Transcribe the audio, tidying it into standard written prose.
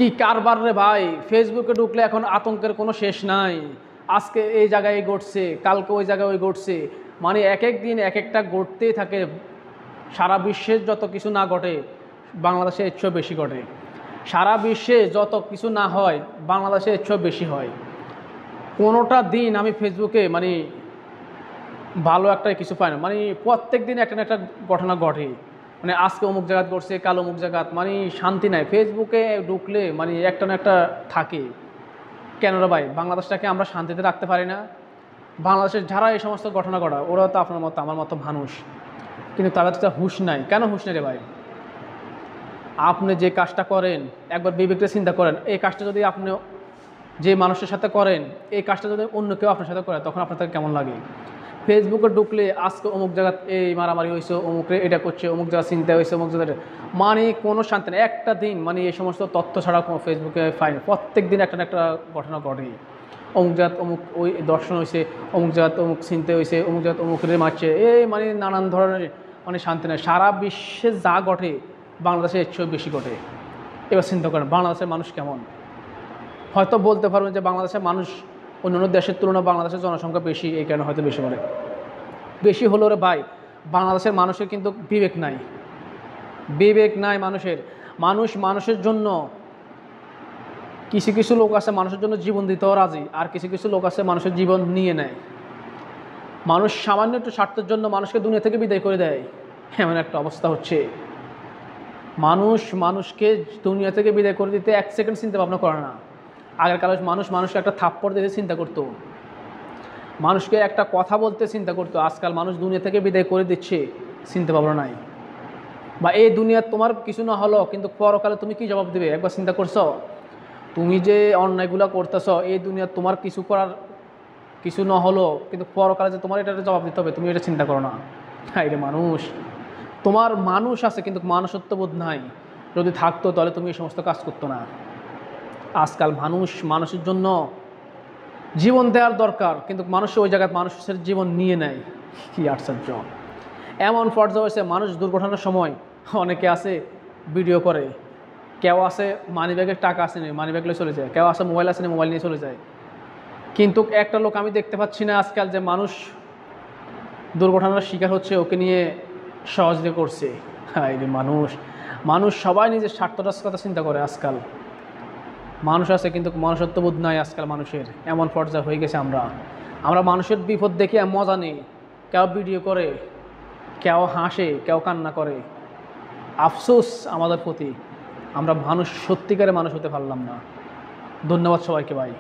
কি কারবার রে ভাই, ফেসবুকে ঢুকলে এখন আতঙ্কের কোনো শেষ নাই। আজকে এই জায়গায় ঘটছে, কালকে ওই জায়গায় ওই ঘটছে, মানে এক এক দিন এক একটা ঘটতেই থাকে। সারা বিশ্বের যত কিছু না ঘটে বাংলাদেশে এর চেয়েও বেশি ঘটে। সারা বিশ্বে যত কিছু না হয় বাংলাদেশে এর চেয়েও বেশি হয়। কোনোটা দিন আমি ফেসবুকে মানে ভালো একটা কিছু পাই না, মানে প্রত্যেক দিন একটা না একটা ঘটনা ঘটে। মানে আজকে অমুক জায়গাত ঘটছে, কাল অমুক জায়গাত, মানে শান্তি নাই। ফেসবুকে ঢুকলে মানে একটা না একটা থাকে। কেন রে ভাই, বাংলাদেশটাকে আমরা শান্তিতে রাখতে পারি না? বাংলাদেশের যারা এই সমস্ত ঘটনা ঘটা ওরাও তো আপনার মতো আমার মতো মানুষ, কিন্তু তাদের তো হুঁশ নাই। কেন হুঁশ নেই রে ভাই? আপনি যে কাজটা করেন একবার বিবেকটা চিন্তা করেন, এই কাজটা যদি আপনি যে মানুষের সাথে করেন, এই কাজটা যদি অন্য কেউ আপনার সাথে করে তখন আপনার কেমন লাগে? ফেসবুকে ঢুকলে আজকে অমুক জায়গায় এই মারামারি হয়েছে, অমুকরে এটা করছে, অমুক জায়গা চিন্তা হয়েছে, অমুক জায়গায়, মানে কোনো শান্তি নেই। একটা দিন মানে এই সমস্ত তথ্য ছাড়া কোনো ফেসবুকে পাই না। প্রত্যেক দিন একটা না একটা ঘটনা ঘটে। অমুক জায়গায় অমুক ওই দর্শন হয়েছে, অমুক জায়গায় অমুক চিনতে হয়েছে, অমুক জায়গায় অমুকরে মারছে, এই মানে নানান ধরনের, মানে শান্তি নেই। সারা বিশ্বে যা ঘটে বাংলাদেশে এর চেয়েও বেশি ঘটে। এবার চিন্তা করেন বাংলাদেশের মানুষ কেমন। হয়তো বলতে পারবেন যে বাংলাদেশের মানুষ অন্যান্য দেশের তুলনায় বাংলাদেশের জনসংখ্যা বেশি, এই কারণে হয়তো বেশি বলে। বেশি হলো রে ভাই, বাংলাদেশের মানুষের কিন্তু বিবেক নাই। বিবেক নাই মানুষের। মানুষের জন্য কিছু কিছু লোক আছে মানুষের জন্য জীবন দিতেও রাজি, আর কিছু কিছু লোক আছে মানুষের জীবন নিয়ে নেয়। মানুষ সামান্য একটু স্বার্থের জন্য মানুষকে দুনিয়া থেকে বিদায় করে দেয়, এমন একটা অবস্থা হচ্ছে। মানুষকে দুনিয়া থেকে বিদায় করে দিতে এক সেকেন্ড চিন্তা ভাবনা করে না। আগেরকালে মানুষকে একটা থাপ্পড় দিতে চিন্তা করতো, মানুষকে একটা কথা বলতে চিন্তা করতো। আজকাল মানুষ দুনিয়া থেকে বিদায় করে দিচ্ছে, চিন্তা ভাবনা নাই। বা এই দুনিয়া তোমার কিছু না হলো, কিন্তু পরকালে তুমি কি জবাব দেবে একবার চিন্তা করছো? তুমি যে অন্যায়গুলো করতেছো, এই দুনিয়া তোমার কিছু করার কিছু না হলো, কিন্তু পরকালে যে তোমার এটা জবাব দিতে হবে, তুমি এটা চিন্তা করো না। হ্যাঁ রে মানুষ, তোমার মানুষ আছে কিন্তু মানুষত্ববোধ নাই। যদি থাকতো তাহলে তুমি এই সমস্ত কাজ করতো না। আজকাল মানুষের জন্য জীবন দেওয়ার দরকার, কিন্তু মানুষ ওই জায়গায় মানুষের জীবন নিয়ে নেয়। কি আশ্চর্য! এমন পর্যায়ে হয়েছে মানুষ দুর্ঘটনার সময় অনেকে আছে ভিডিও করে, কেউ আছে মানিব্যাগের টাকা আসে নি, মানিব্যাগ নিয়ে চলে যায়, কেউ আছে মোবাইল আসে নি, মোবাইল নিয়ে চলে যায়। কিন্তু একটা লোক আমি দেখতে পাচ্ছি না আজকাল যে মানুষ দুর্ঘটনার শিকার হচ্ছে ওকে নিয়ে সহযোগিতা করছে। হ্যাঁ রে মানুষ সবাই নিজের স্বার্থটার কথা চিন্তা করে আজকাল। মানুষ আছে কিন্তু মনুষ্যত্ববোধ নাই আজকাল মানুষের। এমন পর্যায়ে হয়ে গেছে আমরা মানুষের বিপদ দেখে মজা নেই। কেউ ভিডিও করে, কেউ হাসে, কেউ কান্না করে। আফসোস আমাদের প্রতি, আমরা সত্যিকারে মানুষ হতে পারলাম না। ধন্যবাদ সবাইকে ভাই।